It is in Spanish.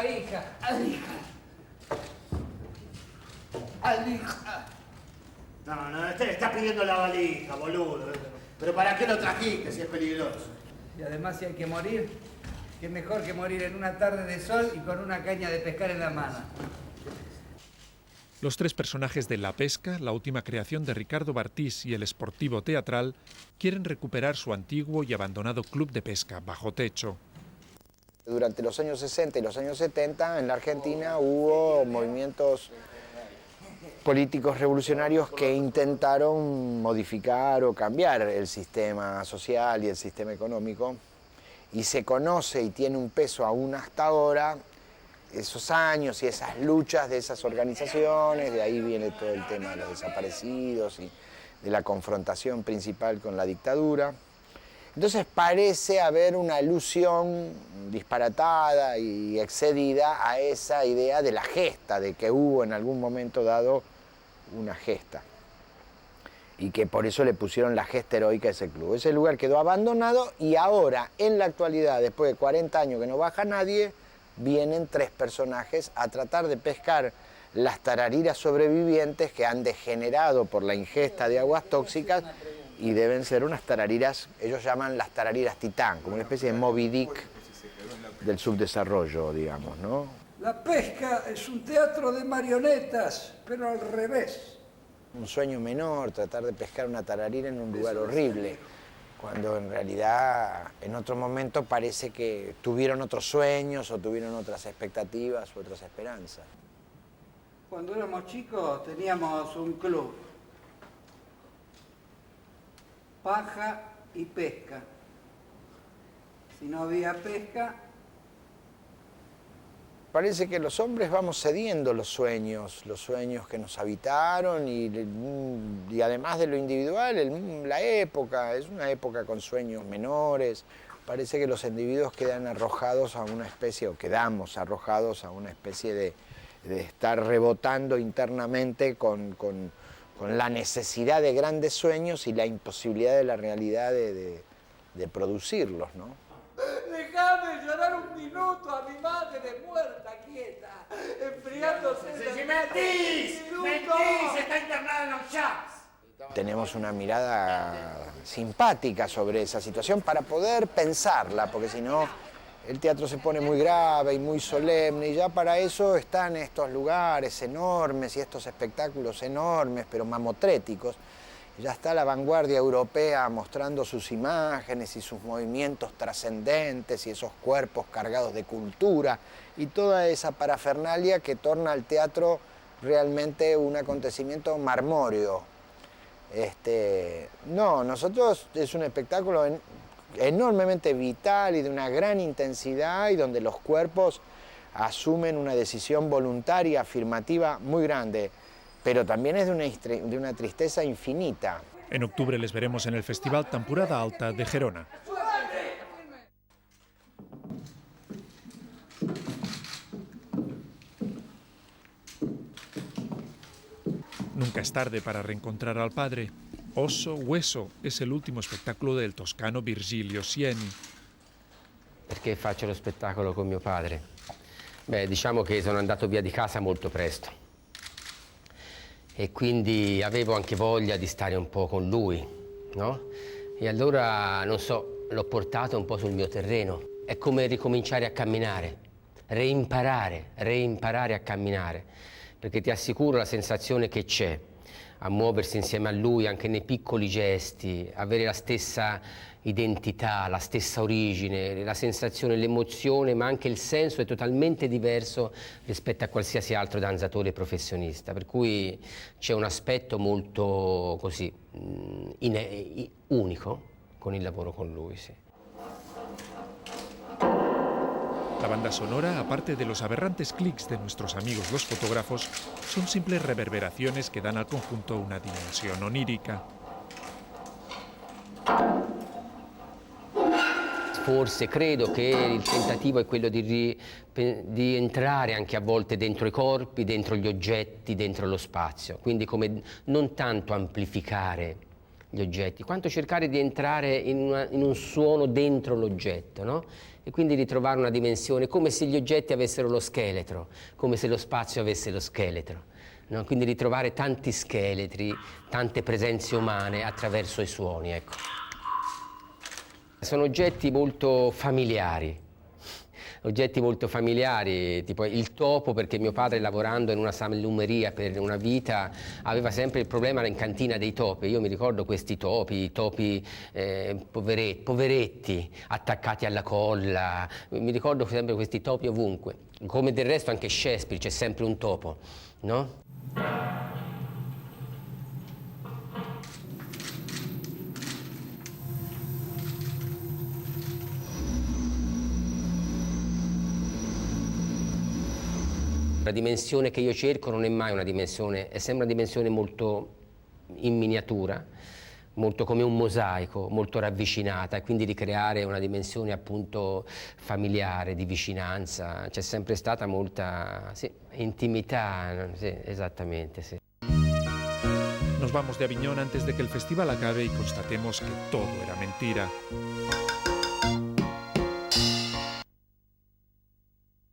hija. Alija. No, estás pidiendo la valija, boludo. Pero ¿para qué lo trajiste si es peligroso? Y además, si hay que morir, qué mejor que morir en una tarde de sol y con una caña de pescar en la mano. Los tres personajes de La Pesca, la última creación de Ricardo Bartís, y el Sportivo Teatral quieren recuperar su antiguo y abandonado club de pesca bajo techo. Durante los años 60 y los años 70 en la Argentina hubo movimientos políticos revolucionarios que intentaron modificar o cambiar el sistema social y el sistema económico, y se conoce y tiene un peso aún hasta ahora esos años y esas luchas de esas organizaciones. De ahí viene todo el tema de los desaparecidos y de la confrontación principal con la dictadura. Entonces parece haber una alusión disparatada y excedida a esa idea de la gesta, de que hubo en algún momento dado una gesta, y que por eso le pusieron la gesta heroica a ese club. Ese lugar quedó abandonado y ahora, en la actualidad, después de 40 años que no baja nadie, vienen tres personajes a tratar de pescar las tarariras sobrevivientes que han degenerado por la ingesta de aguas tóxicas, y deben ser unas tarariras, ellos llaman las tarariras titán, como una especie de Moby Dick del subdesarrollo, digamos, ¿no? La pesca es un teatro de marionetas, pero al revés. Un sueño menor, tratar de pescar una tararira en un lugar horrible, cuando en realidad en otro momento parece que tuvieron otros sueños o tuvieron otras expectativas o otras esperanzas. Cuando éramos chicos teníamos un club. Paja y pesca. Si no había pesca... Parece que los hombres vamos cediendo los sueños que nos habitaron, y además de lo individual, la época, es una época con sueños menores. Parece que los individuos quedan arrojados a una especie, o quedamos arrojados a una especie de estar rebotando internamente con la necesidad de grandes sueños y la imposibilidad de la realidad de producirlos, ¿no? Déjame llorar un minuto a mi madre muerta, quieta, enfriándose. ¡Mentís! ¡Está internada en los chats! Tenemos una mirada simpática sobre esa situación para poder pensarla, porque si no el teatro se pone muy grave y muy solemne, y ya para eso están estos lugares enormes y estos espectáculos enormes, pero mamotréticos. Ya está la vanguardia europea mostrando sus imágenes y sus movimientos trascendentes y esos cuerpos cargados de cultura y toda esa parafernalia que torna al teatro realmente un acontecimiento marmóreo. No, nosotros es un espectáculo enormemente vital y de una gran intensidad, y donde los cuerpos asumen una decisión voluntaria, afirmativa muy grande, pero también es de una tristeza infinita. En octubre les veremos en el Festival Temporada Alta de Gerona. Nunca es tarde para reencontrar al padre. Osso Hueso es el último spettacolo del toscano Virgilio Sieni. Perché faccio lo spettacolo con mio padre? Beh, diciamo che sono andato via di casa molto presto e quindi avevo anche voglia di stare un po' con lui, no? E allora, non so, l'ho portato un po' sul mio terreno. È come ricominciare a camminare, reimparare a camminare, perché ti assicuro la sensazione che c'è a muoversi insieme a lui anche nei piccoli gesti, avere la stessa identità, la stessa origine, la sensazione, l'emozione, ma anche il senso è totalmente diverso rispetto a qualsiasi altro danzatore professionista, per cui c'è un aspetto molto così unico con il lavoro con lui, sì. La banda sonora, aparte de los aberrantes clics de nuestros amigos los fotógrafos, son simples reverberaciones que dan al conjunto una dimensión onírica. Forse credo che il tentativo è quello di entrare anche a volte dentro i corpi, dentro gli oggetti, dentro lo spazio, quindi come non tanto amplificare gli oggetti, quanto cercare di entrare in un suono dentro l'oggetto, no? E quindi ritrovare una dimensione, come se gli oggetti avessero lo scheletro, come se lo spazio avesse lo scheletro, no? Quindi ritrovare tanti scheletri, tante presenze umane attraverso i suoni, ecco. Sono oggetti molto familiari. Oggetti molto familiari, tipo il topo, perché mio padre, lavorando in una salumeria per una vita, aveva sempre il problema in cantina dei topi. Io mi ricordo questi topi, poveretti, attaccati alla colla. Mi ricordo sempre questi topi ovunque. Come del resto anche Shakespeare, c'è sempre un topo, no? La dimensione che io cerco non è mai una dimensione, è sempre una dimensione molto in miniatura, molto come un mosaico, molto ravvicinata, e quindi ricreare una dimensione appunto familiare, di vicinanza. C'è sempre stata molta intimità, sí, esattamente, sí. Nos vamos de Aviñón antes de que el festival acabe y constatemos que todo era mentira.